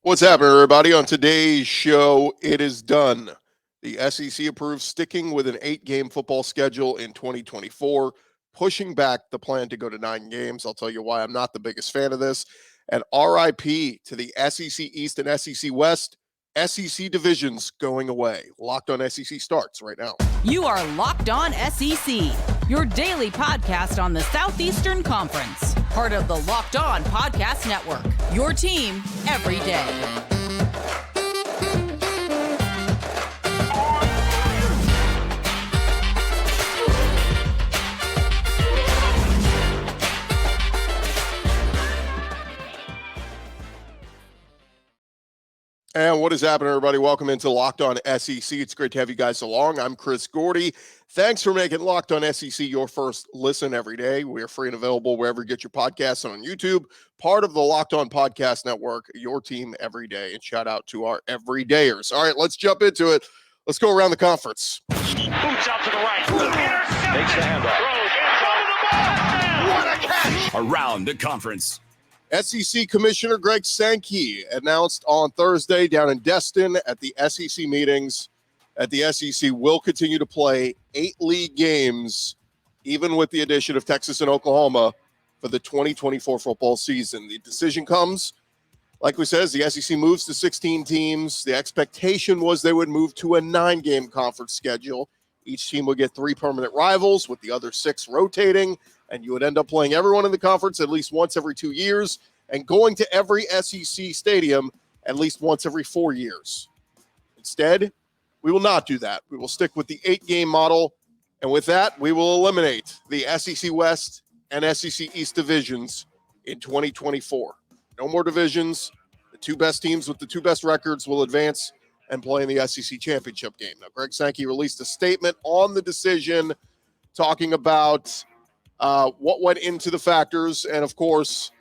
What's happening, everybody? On today's show, it is done. The SEC approves sticking with an 8-game football schedule in 2024, pushing back the plan to go to 9 games. I'll tell you why I'm not the biggest fan of this. And RIP to the SEC East and SEC West. SEC divisions going away. Locked on SEC starts right now. You are Locked On SEC, your daily podcast on the Southeastern Conference. Part of the Locked On Podcast Network, your team every day. And what is happening, everybody? Welcome into Locked On SEC. It's great to have you guys along. I'm Chris Gordy. Thanks for making Locked On SEC your first listen every day. We are free and available wherever you get your podcasts on YouTube. Part of the Locked On Podcast Network, your team every day. And shout out to our everydayers. All right, let's jump into it. Let's go around the conference. Boots out to the right. Takes the handoff. What a catch! Around the conference. SEC Commissioner Greg Sankey announced on Thursday down in Destin at the SEC meetings that the SEC will continue to play 8 league games, even with the addition of Texas and Oklahoma for the 2024 football season. The decision comes, like we said, as the SEC moves to 16 teams. The expectation was they would move to a 9-game conference schedule. Each team would get 3 permanent rivals, with the other 6 rotating, and you would end up playing everyone in the conference at least once every 2 years and going to every SEC stadium at least once every 4 years. Instead, we will not do that. We will stick with the 8-game model, and with that, we will eliminate the SEC West and SEC East divisions in 2024. No more divisions. The 2 best teams with the 2 best records will advance and play in the SEC championship game. Now, Greg Sankey released a statement on the decision talking about what went into the factors. And, of course,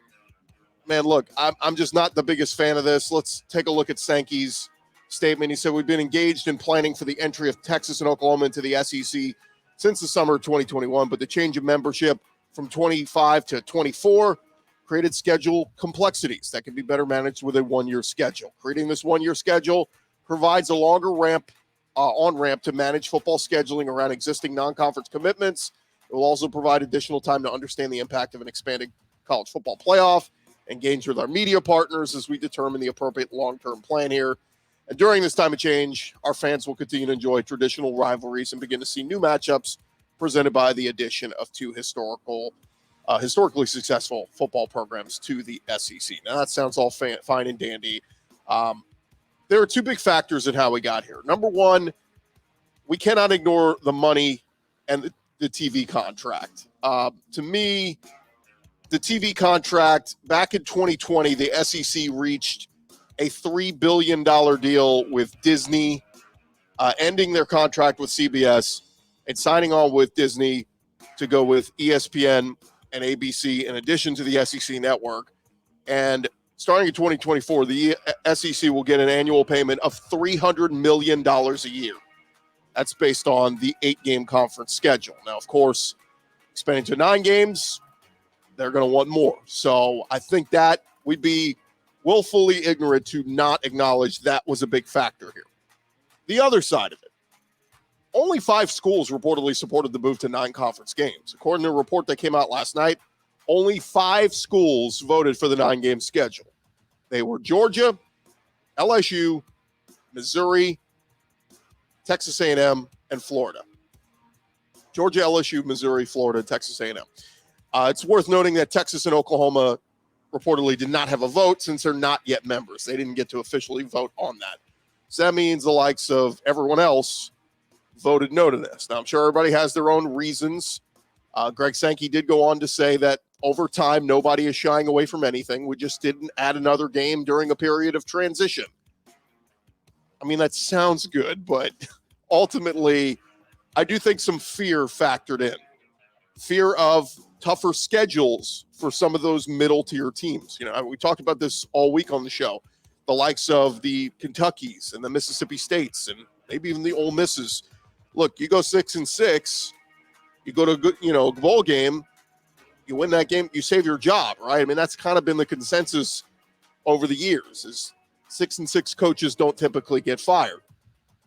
man, look, I'm just not the biggest fan of this. Let's take a look at Sankey's statement. He said, "We've been engaged in planning for the entry of Texas and Oklahoma into the SEC since the summer of 2021, but the change of membership from 25 to 24 created schedule complexities that can be better managed with a 1-year schedule. Creating this 1-year schedule provides a longer on-ramp to manage football scheduling around existing non-conference commitments. It will also provide additional time to understand the impact of an expanding college football playoff, engage with our media partners as we determine the appropriate long-term plan here. And during this time of change, our fans will continue to enjoy traditional rivalries and begin to see new matchups presented by the addition of 2 historically successful football programs to the SEC. Now, that sounds all fine and dandy. There are 2 big factors in how we got here. Number one, we cannot ignore the money and the TV contract. To me, the TV contract, back in 2020, the SEC reached a $3 billion deal with Disney, ending their contract with CBS and signing on with Disney to go with ESPN and ABC in addition to the SEC network. And starting in 2024, the SEC will get an annual payment of $300 million a year. That's based on the 8-game conference schedule. Now, of course, expanding to 9 games, they're going to want more. So I think that we'd be willfully ignorant to not acknowledge that was a big factor here. The other side of it, only 5 schools reportedly supported the move to 9 conference games. According to a report that came out last night, only 5 schools voted for the 9-game schedule. They were Georgia, LSU, Missouri, Texas A&M, and Florida. Georgia, LSU, Missouri, Florida, Texas A&M. It's worth noting that Texas and Oklahoma reportedly did not have a vote since they're not yet members. They didn't get to officially vote on that. So that means the likes of everyone else voted no to this. Now, I'm sure everybody has their own reasons. Greg Sankey did go on to say that over time, nobody is shying away from anything. We just didn't add another game during a period of transition. I mean, that sounds good, but ultimately, I do think some fear factored in. Fear of tougher schedules for some of those middle-tier teams. You know, we talked about this all week on the show. The likes of the Kentuckys and the Mississippi States and maybe even the Ole Misses. Look, you go 6-6, you go to a good, bowl game, you win that game, you save your job, right? I mean, that's kind of been the consensus over the years, is 6-6 coaches don't typically get fired.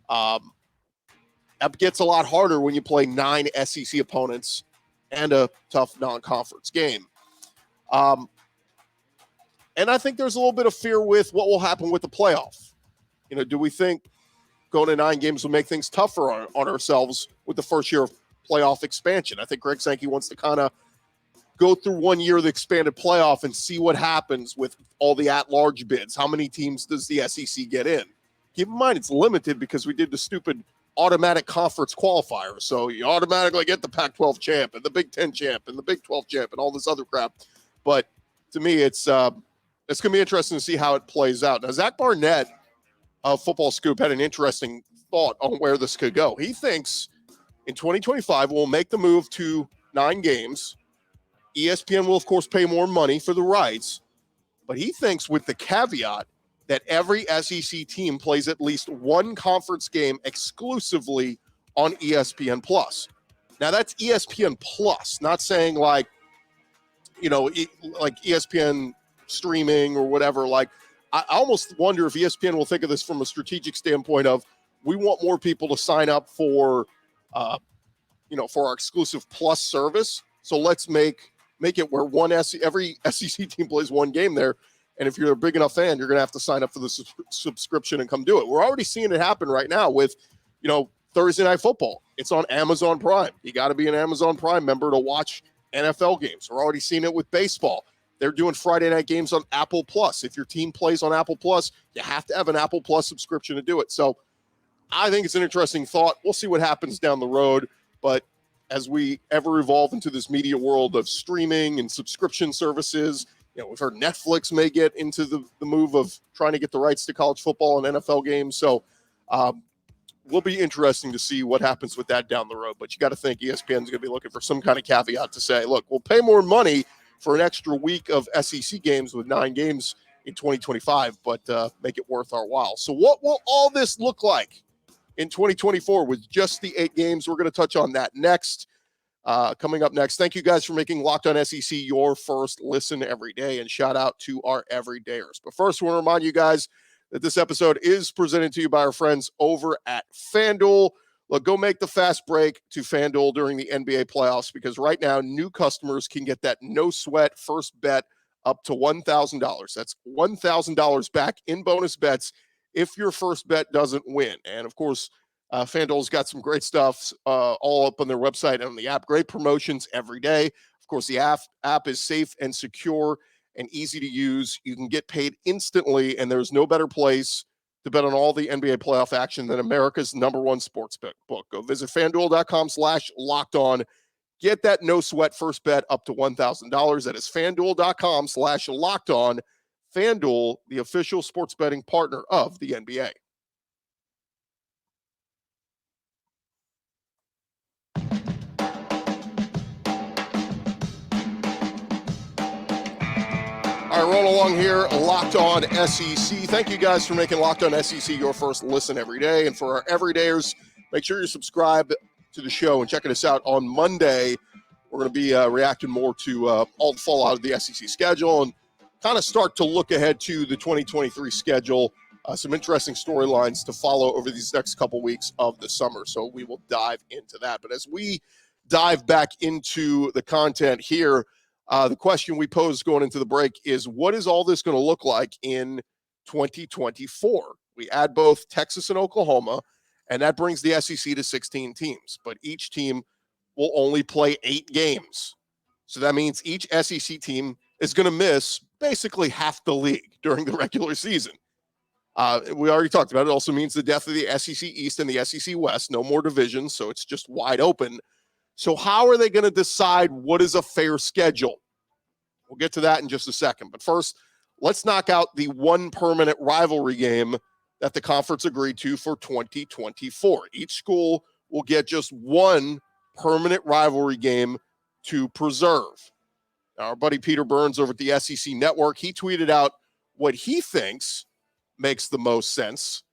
That gets a lot harder when you play 9 SEC opponents and a tough non-conference game. And I think there's a little bit of fear with what will happen with the playoff. Do we think going to 9 games will make things tougher on ourselves with the first year of playoff expansion? I think Greg Sankey wants to kind of go through 1 year of the expanded playoff and see what happens with all the at-large bids. How many teams does the SEC get in? Keep in mind, it's limited because we did the stupid automatic conference qualifier. So you automatically get the Pac-12 champ and the Big Ten champ and the Big 12 champ and all this other crap. But to me, it's going to be interesting to see how it plays out. Now, Zach Barnett of Football Scoop had an interesting thought on where this could go. He thinks in 2025, we'll make the move to 9 games. ESPN will, of course, pay more money for the rights. But he thinks with the caveat that every SEC team plays at least 1 conference game exclusively on ESPN Plus. Now, that's ESPN Plus, not saying like ESPN streaming or whatever. Like, I almost wonder if ESPN will think of this from a strategic standpoint of, we want more people to sign up for our exclusive Plus service. So let's make it where every SEC team plays 1 game there. And if you're a big enough fan, you're going to have to sign up for the subscription and come do it. We're already seeing it happen right now with, Thursday Night Football. It's on Amazon Prime. You got to be an Amazon Prime member to watch NFL games. We're already seeing it with baseball. They're doing Friday night games on Apple Plus. If your team plays on Apple Plus, you have to have an Apple Plus subscription to do it. So I think it's an interesting thought. We'll see what happens down the road. But as we ever evolve into this media world of streaming and subscription services, we've heard Netflix may get into the move of trying to get the rights to college football and NFL games. So will be interesting to see what happens with that down the road. But you got to think ESPN is going to be looking for some kind of caveat to say, look, we'll pay more money for an extra week of SEC games with 9 games in 2025, but make it worth our while. So what will all this look like in 2024 with just the 8 games? We're going to touch on that next. Coming up next, thank you guys for making Locked On SEC your first listen every day, and shout out to our everydayers. But first, I want to remind you guys that this episode is presented to you by our friends over at FanDuel. Look, go make the fast break to FanDuel during the NBA playoffs, because right now new customers can get that no-sweat first bet up to $1,000. That's $1,000 back in bonus bets if your first bet doesn't win. And, of course, FanDuel's got some great stuff all up on their website and on the app. Great promotions every day. Of course, the app is safe and secure and easy to use. You can get paid instantly, and there's no better place to bet on all the NBA playoff action than America's #1 sports book. Go visit FanDuel.com/lockedon. Get that no-sweat first bet up to $1,000. That is FanDuel.com/lockedon. FanDuel, the official sports betting partner of the NBA. All right, roll along here, Locked On SEC. Thank you guys for making Locked On SEC your first listen every day. And for our everydayers, make sure you subscribe to the show and checking us out on Monday. We're going to be reacting more to all the fallout of the SEC schedule and kind of start to look ahead to the 2023 schedule. Some interesting storylines to follow over these next couple weeks of the summer. So we will dive into that. But as we dive back into the content here, the question we posed going into the break is, what is all this going to look like in 2024? We add both Texas and Oklahoma, and that brings the SEC to 16 teams. But each team will only play 8 games. So that means each SEC team is going to miss basically half the league during the regular season. We already talked about it. It also means the death of the SEC East and the SEC West. No more divisions, so it's just wide open. So how are they going to decide what is a fair schedule? We'll get to that in just a second. But first, let's knock out the one permanent rivalry game that the conference agreed to for 2024. Each school will get just one permanent rivalry game to preserve. Now, our buddy Peter Burns over at the SEC Network, he tweeted out what he thinks makes the most sense.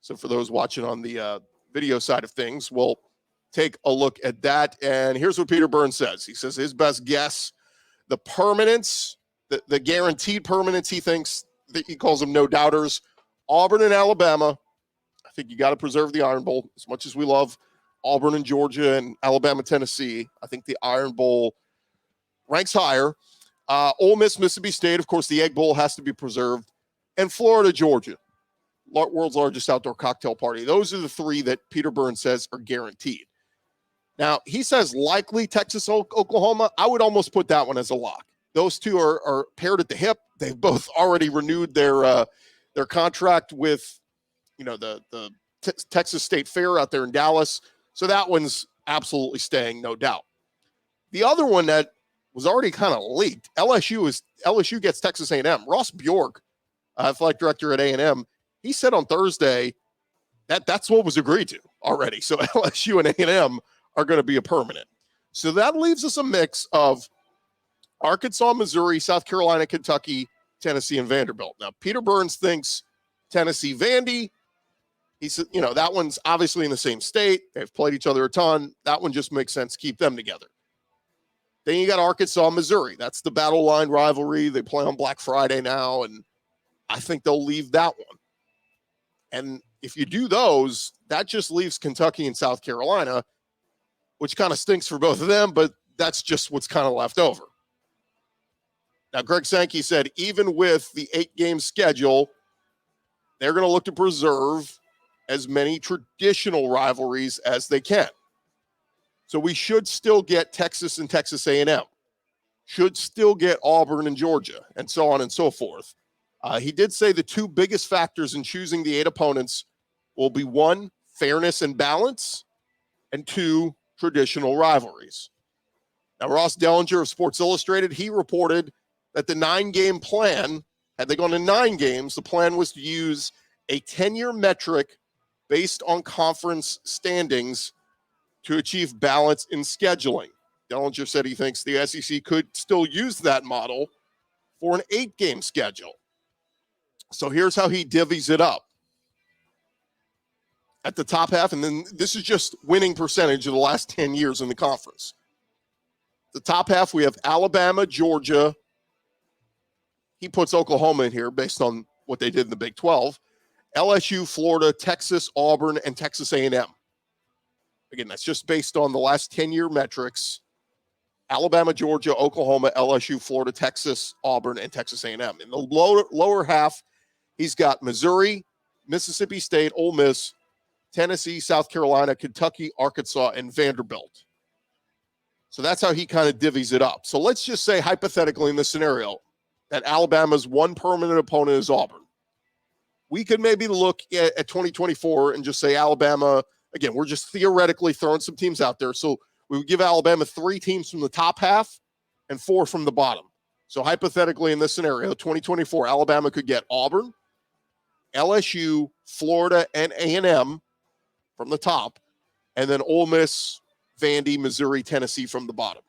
So for those watching on the video side of things, we'll take a look at that. And here's what Peter Burns says. He says his best guess, the permanence, the guaranteed permanence, he thinks, that he calls them no doubters, Auburn and Alabama. I think you got to preserve the Iron Bowl as much as we love Auburn and Georgia and Alabama, Tennessee. I think the Iron Bowl ranks higher. Ole Miss, Mississippi State, of course, the Egg Bowl has to be preserved. And Florida, Georgia, world's largest outdoor cocktail party. Those are the three that Peter Burns says are guaranteed. Now, he says likely Texas, Oklahoma. I would almost put that one as a lock. Those two are paired at the hip. They've both already renewed their contract with, the Texas State Fair out there in Dallas. So that one's absolutely staying, no doubt. The other one that was already kind of leaked, LSU gets Texas A&M. Ross Bjork, athletic director at A&M, he said on Thursday that that's what was agreed to already. So LSU and A&M are going to be a permanent. So that leaves us a mix of Arkansas, Missouri, South Carolina, Kentucky, Tennessee, and Vanderbilt. Now, Peter Burns thinks Tennessee, Vandy. He said, that one's obviously in the same state. They've played each other a ton. That one just makes sense to keep them together. Then you got Arkansas, Missouri. That's the battle line rivalry. They play on Black Friday now, and I think they'll leave that one. And if you do those, that just leaves Kentucky and South Carolina, which kind of stinks for both of them, but that's just what's kind of left over. Now, Greg Sankey said even with the 8-game schedule, they're going to look to preserve as many traditional rivalries as they can. So we should still get Texas and Texas A&M, should still get Auburn and Georgia, and so on and so forth. He did say the two biggest factors in choosing the 8 opponents will be 1, fairness and balance, and 2, traditional rivalries. Now, Ross Dellinger of Sports Illustrated, he reported that the 9-game plan, had they gone to 9 games, the plan was to use a 10-year metric based on conference standings to achieve balance in scheduling. Dellinger said he thinks the SEC could still use that model for an 8-game schedule. So here's how he divvies it up. At the top half, and then this is just winning percentage of the last 10 years in the conference. The top half, we have Alabama, Georgia. He puts Oklahoma in here based on what they did in the Big 12. LSU, Florida, Texas, Auburn, and Texas A&M. Again, that's just based on the last 10-year metrics. Alabama, Georgia, Oklahoma, LSU, Florida, Texas, Auburn, and Texas A&M. In the lower half, he's got Missouri, Mississippi State, Ole Miss, Tennessee, South Carolina, Kentucky, Arkansas, and Vanderbilt. So that's how he kind of divvies it up. So let's just say hypothetically in this scenario that Alabama's one permanent opponent is Auburn. We could maybe look at 2024 and just say Alabama, again, we're just theoretically throwing some teams out there. So we would give Alabama 3 teams from the top half and 4 from the bottom. So hypothetically in this scenario, 2024, Alabama could get Auburn, LSU, Florida, and A&M from the top, and then Ole Miss, Vandy, Missouri, Tennessee from the bottom.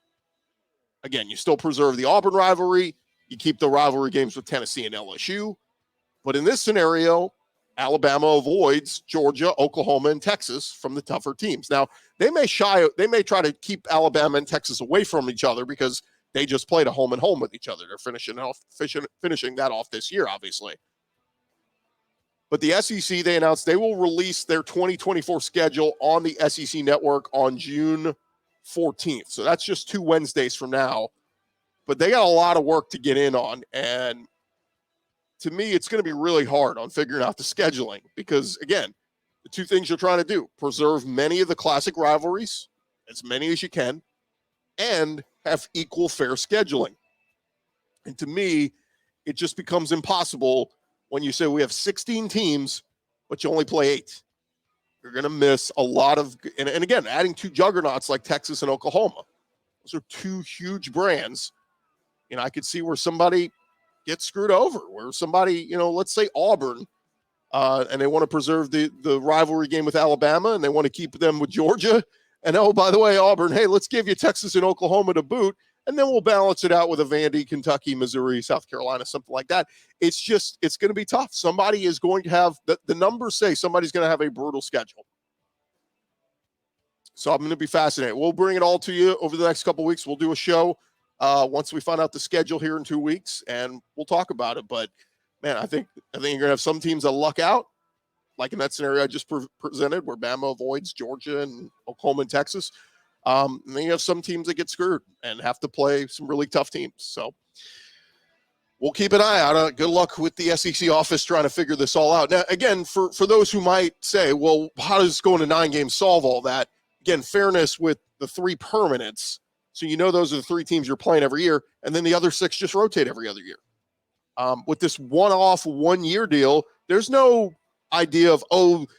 Again, you still preserve the Auburn rivalry. You keep the rivalry games with Tennessee and LSU. But in this scenario, Alabama avoids Georgia, Oklahoma, and Texas from the tougher teams. Now, they may try to keep Alabama and Texas away from each other because they just played a home and home with each other. They're finishing that off this year, obviously. But the SEC, they announced they will release their 2024 schedule on the SEC network on June 14th. So that's just 2 Wednesdays from now. But they got a lot of work to get in on. And to me, it's going to be really hard on figuring out the scheduling because, again, the 2 things you're trying to do, preserve many of the classic rivalries, as many as you can, and have equal fair scheduling. And to me, it just becomes impossible when you say we have 16 teams, but you only play 8. You're going to miss a lot of, and again, adding 2 juggernauts like Texas and Oklahoma. Those are 2 huge brands. I could see where somebody gets screwed over, where somebody, let's say Auburn, and they want to preserve the rivalry game with Alabama, and they want to keep them with Georgia. And, oh, by the way, Auburn, hey, let's give you Texas and Oklahoma to boot, and then we'll balance it out with a Vandy, Kentucky, Missouri, South Carolina, something like that. It's going to be tough. Somebody is going to have, the numbers say somebody's going to have a brutal schedule. So I'm going to be fascinated. We'll bring it all to you over the next couple of weeks. We'll do a show once we find out the schedule here in 2 weeks, and we'll talk about it. But, man, I think you're going to have some teams that luck out, like in that scenario I just presented, where Bama avoids Georgia and Oklahoma and Texas. And then you have some teams that get screwed and have to play some really tough teams. So we'll keep an eye out. Good luck with the SEC office trying to figure this all out. Now, again, for those who might say, well, how does going to 9 games solve all that? Again, fairness with the 3 permanents. So those are the 3 teams you're playing every year, and then the other 6 just rotate every other year. With this one-off 1-year deal, there's no idea of,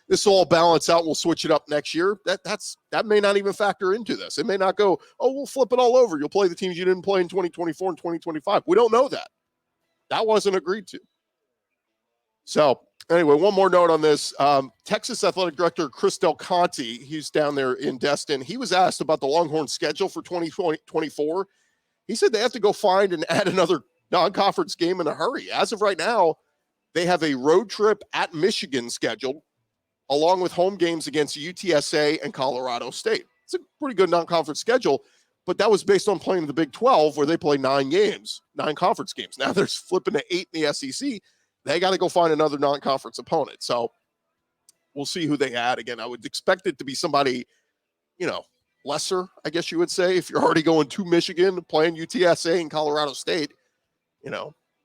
this will all balance out, we'll switch it up next year. That may not even factor into this. It may not go, we'll flip it all over. You'll play the teams you didn't play in 2024 and 2025. We don't know that. That wasn't agreed to. So anyway, one more note on this. Texas Athletic Director Chris Del Conte, he's down there in Destin. He was asked about the Longhorn schedule for 2024. He said they have to go find and add another non-conference game in a hurry. As of right now, they have a road trip at Michigan scheduled, along with home games against UTSA and Colorado State. It's a pretty good non-conference schedule, but that was based on playing the Big 12, where they play 9 conference games. Now they're flipping to 8 in the SEC. They got to go find another non-conference opponent. So we'll see who they add. Again, I would expect it to be somebody, lesser, I guess you would say, if you're already going to Michigan, playing UTSA and Colorado State.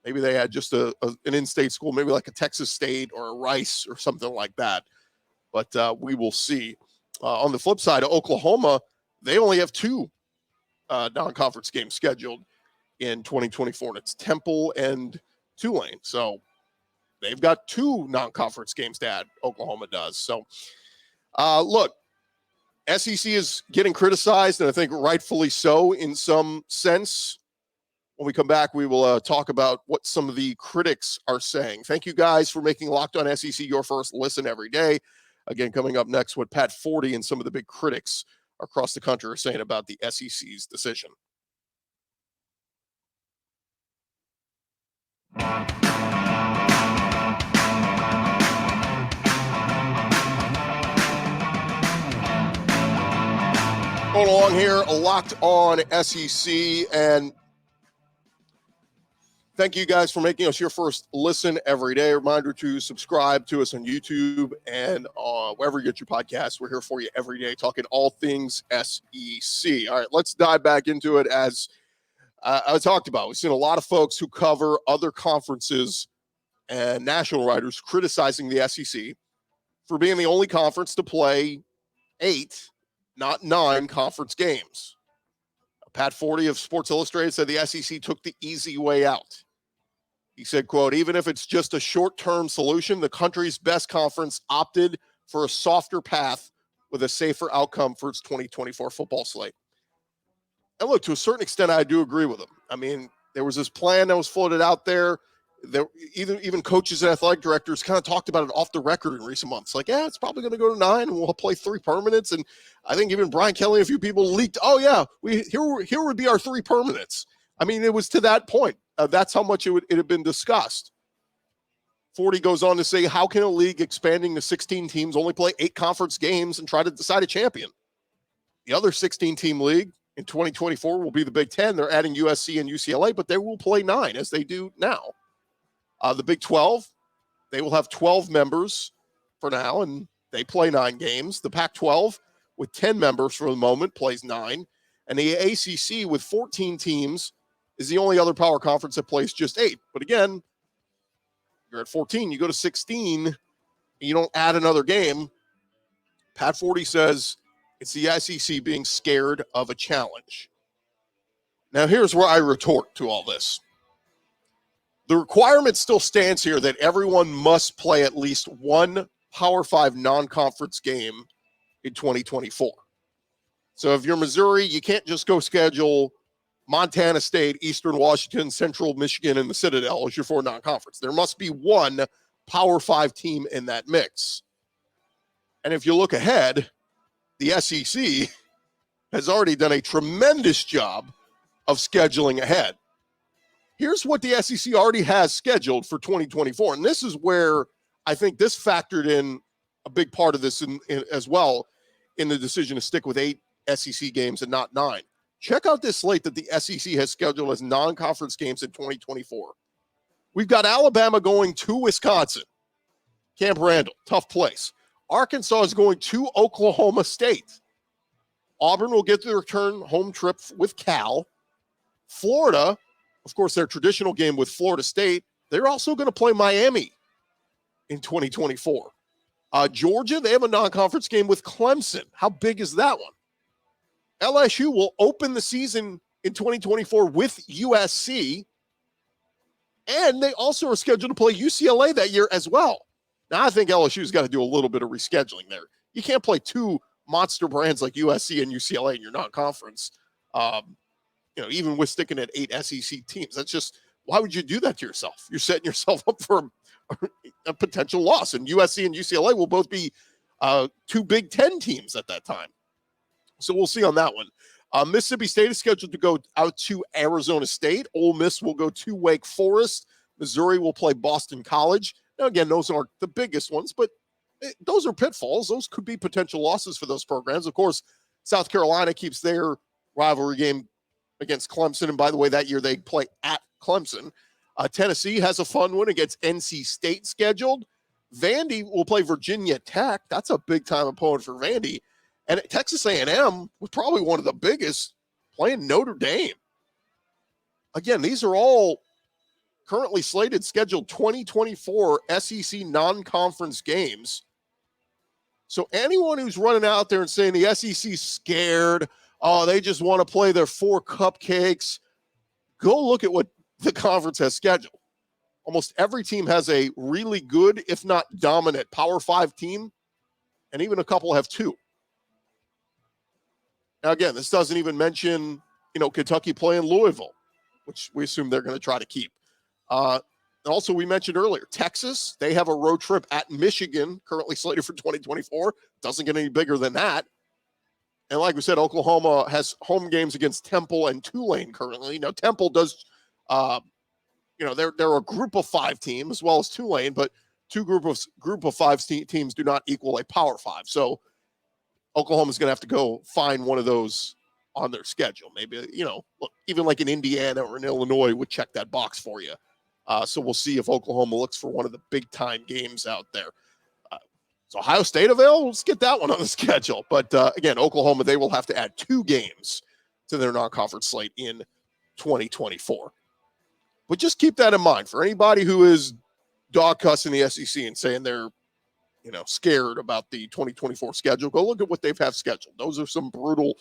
Maybe they had just an in-state school, maybe like a Texas State or a Rice or something like that. But we will see. On the flip side, Oklahoma, they only have 2 non-conference games scheduled in 2024, and it's Temple and Tulane. So they've got 2 non-conference games to add. Oklahoma does. So, look, SEC is getting criticized, and I think rightfully so in some sense. When we come back, we will talk about what some of the critics are saying. Thank you guys for making Locked On SEC your first listen every day. Again, coming up next, what Pat Forde and some of the big critics across the country are saying about the SEC's decision. Going along here, Locked On SEC, and thank you guys for making us your first listen every day. A reminder to subscribe to us on YouTube and wherever you get your podcasts. We're here for you every day, talking all things SEC. All right, let's dive back into it. As I talked about, we've seen a lot of folks who cover other conferences and national writers criticizing the SEC for being the only conference to play 8, not 9 conference games. Pat Forde of Sports Illustrated said the SEC took the easy way out. He said, quote, even if it's just a short-term solution, the country's best conference opted for a softer path with a safer outcome for its 2024 football slate. And look, to a certain extent, I do agree with him. I mean, there was this plan that was floated out there. Even coaches and athletic directors kind of talked about it off the record in recent months. Like, it's probably going to go to 9, and we'll play 3 permanents. And I think even Brian Kelly and a few people leaked, here would be our 3 permanents. I mean, it was to that point. That's how much it had been discussed. Forde goes on to say, how can a league expanding to 16 teams only play 8 conference games and try to decide a champion? The other 16-team league in 2024 will be the Big 10. They're adding USC and UCLA, but they will play 9 as they do now. The Big 12, they will have 12 members for now, and they play 9 games. The Pac-12, with 10 members for the moment, plays 9. And the ACC, with 14 teams, is the only other power conference that plays just 8. But again, you're at 14, you go to 16, and you don't add another game. Pat Forde says it's the SEC being scared of a challenge. Now, here's where I retort to all this. The requirement still stands here that everyone must play at least 1 Power 5 non-conference game in 2024. So if you're Missouri, you can't just go schedule Montana State, Eastern Washington, Central Michigan, and the Citadel as your 4 non-conference. There must be 1 Power 5 team in that mix. And if you look ahead, the SEC has already done a tremendous job of scheduling ahead. Here's what the SEC already has scheduled for 2024. And this is where I think this factored in a big part of this in as well in the decision to stick with 8 SEC games and not 9. Check out this slate that the SEC has scheduled as non-conference games in 2024. We've got Alabama going to Wisconsin. Camp Randall, tough place. Arkansas is going to Oklahoma State. Auburn will get the return home trip with Cal. Florida, of course, their traditional game with Florida State, they're also going to play Miami in 2024. Georgia, they have a non-conference game with Clemson. How big is that one? LSU will open the season in 2024 with USC, and they also are scheduled to play UCLA that year as well. Now, I think LSU's got to do a little bit of rescheduling there. You can't play two monster brands like USC and UCLA in your non-conference, even with sticking at 8 SEC teams. That's just, why would you do that to yourself? You're setting yourself up for a potential loss, and USC and UCLA will both be two Big Ten teams at that time. So we'll see on that one. Mississippi State is scheduled to go out to Arizona State. Ole Miss will go to Wake Forest. Missouri will play Boston College. Now, again, those aren't the biggest ones, but those are pitfalls. Those could be potential losses for those programs. Of course, South Carolina keeps their rivalry game against Clemson. And by the way, that year they play at Clemson. Tennessee has a fun one against NC State scheduled. Vandy will play Virginia Tech. That's a big-time opponent for Vandy. And Texas A&M was probably one of the biggest, playing Notre Dame. Again, these are all currently slated scheduled 2024 SEC non-conference games. So anyone who's running out there and saying the SEC's scared, they just want to play their 4 cupcakes, go look at what the conference has scheduled. Almost every team has a really good, if not dominant, Power 5 team, and even a couple have 2. Now, again, this doesn't even mention, Kentucky playing Louisville, which we assume they're going to try to keep. Also, we mentioned earlier, Texas, they have a road trip at Michigan, currently slated for 2024. Doesn't get any bigger than that. And like we said, Oklahoma has home games against Temple and Tulane currently. Now, Temple does, they're a group of 5 team as well as Tulane, but 2 group of 5 teams do not equal a Power 5. So Oklahoma's going to have to go find one of those on their schedule. Maybe, look, even like an Indiana or an Illinois would check that box for you. So we'll see if Oklahoma looks for one of the big-time games out there. Is Ohio State available? Let's get that one on the schedule. But, again, Oklahoma, they will have to add 2 games to their non-conference slate in 2024. But just keep that in mind. For anybody who is dog-cussing the SEC and saying they're, scared about the 2024 schedule, go look at what they've have scheduled. Those are some brutal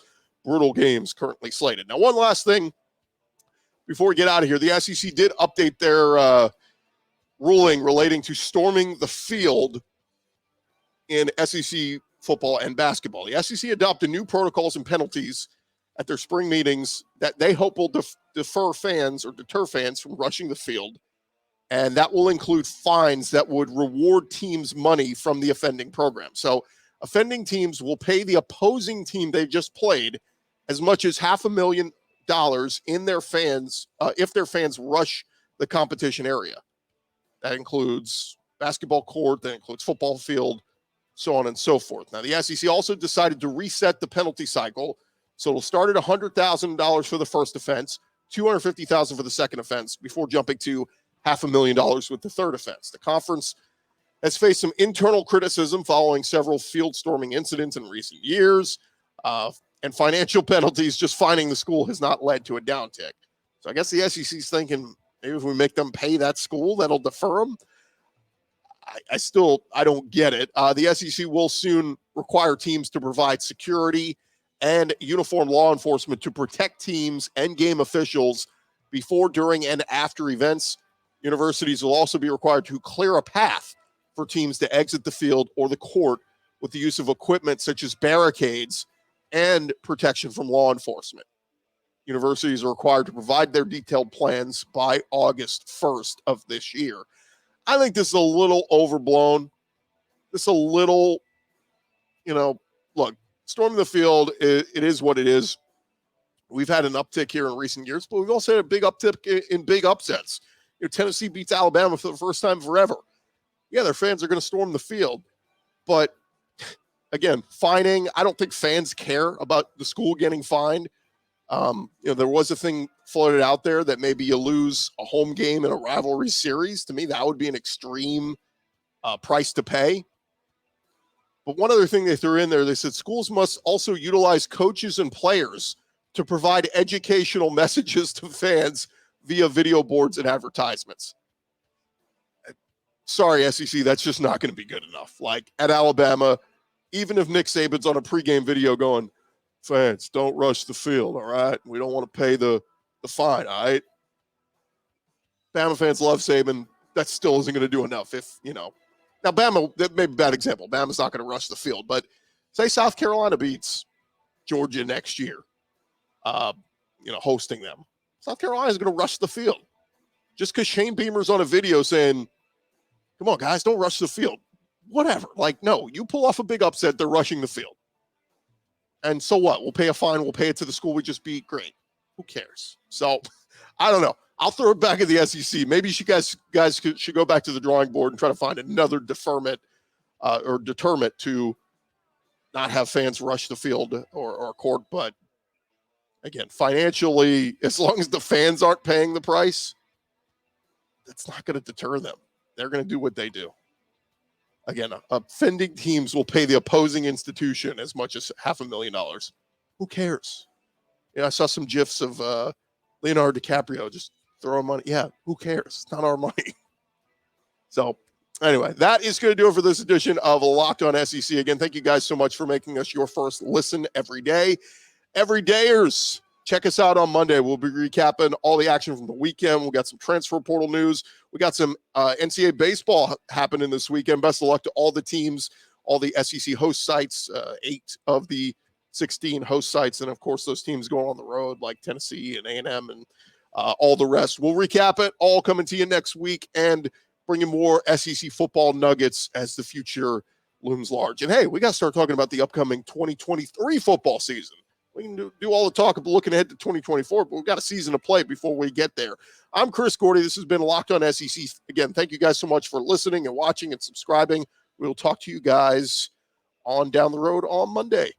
games currently slated. Now, one last thing before we get out of here. The SEC did update their ruling relating to storming the field in SEC football and basketball. The SEC adopted new protocols and penalties at their spring meetings that they hope will deter fans from rushing the field. And that will include fines that would reward teams money from the offending program. So offending teams will pay the opposing team they just played as much as $500,000 in their fans if their fans rush the competition area. That includes basketball court, that includes football field, so on and so forth. Now, the SEC also decided to reset the penalty cycle. So it'll start at $100,000 for the first offense, $250,000 for the second offense, before jumping to $500,000 with the third offense. The conference has faced some internal criticism following several field storming incidents in recent years, and financial penalties. Just fining the school has not led to a downtick. So I guess the SEC's thinking maybe if we make them pay that school, that'll defer them. I don't get it. The SEC will soon require teams to provide security and uniform law enforcement to protect teams and game officials before, during, and after events. Universities will also be required to clear a path for teams to exit the field or the court with the use of equipment such as barricades and protection from law enforcement. Universities are required to provide their detailed plans by August 1st of this year. I think this is a little overblown. This is a little, look, storming the field, it is what it is. We've had an uptick here in recent years, but we've also had a big uptick in big upsets. Tennessee beats Alabama for the first time forever. Yeah, their fans are going to storm the field. But, again, fining, I don't think fans care about the school getting fined. There was a thing floated out there that maybe you lose a home game in a rivalry series. To me, that would be an extreme price to pay. But one other thing they threw in there, they said schools must also utilize coaches and players to provide educational messages to fans via video boards and advertisements. Sorry, SEC, that's just not going to be good enough. Like at Alabama, even if Nick Saban's on a pregame video going, fans, don't rush the field, all right? We don't want to pay the fine, all right? Bama fans love Saban. That still isn't going to do enough if, Now, Bama, that may be a bad example. Bama's not going to rush the field. But say South Carolina beats Georgia next year, hosting them. South Carolina's going to rush the field. Just because Shane Beamer's on a video saying, come on, guys, don't rush the field. Whatever. Like, no, you pull off a big upset, they're rushing the field. And so what? We'll pay a fine. We'll pay it to the school we just beat. Great. Who cares? So, I don't know. I'll throw it back at the SEC. Maybe you guys should go back to the drawing board and try to find another deterrent to not have fans rush the field or court. But, again, financially, as long as the fans aren't paying the price, that's not going to deter them. They're going to do what they do. Again, offending teams will pay the opposing institution as much as $500,000. Who cares? I saw some GIFs of Leonardo DiCaprio just throwing money. Yeah, who cares? It's not our money. So, anyway, that is going to do it for this edition of Locked On SEC. Again, thank you guys so much for making us your first listen every day. Everydayers, check us out on Monday. We'll be recapping all the action from the weekend. We got some transfer portal news. We got some NCAA baseball happening this weekend. Best of luck to all the teams, all the SEC host sites, 8 of the 16 host sites, and of course those teams going on the road like Tennessee and A&M and all the rest. We'll recap it all coming to you next week and bringing more SEC football nuggets as the future looms large. And hey, we got to start talking about the upcoming 2023 football season. We can do all the talk of looking ahead to 2024, but we've got a season to play before we get there. I'm Chris Gordy. This has been Locked On SEC. Again, thank you guys so much for listening and watching and subscribing. We'll talk to you guys on down the road on Monday.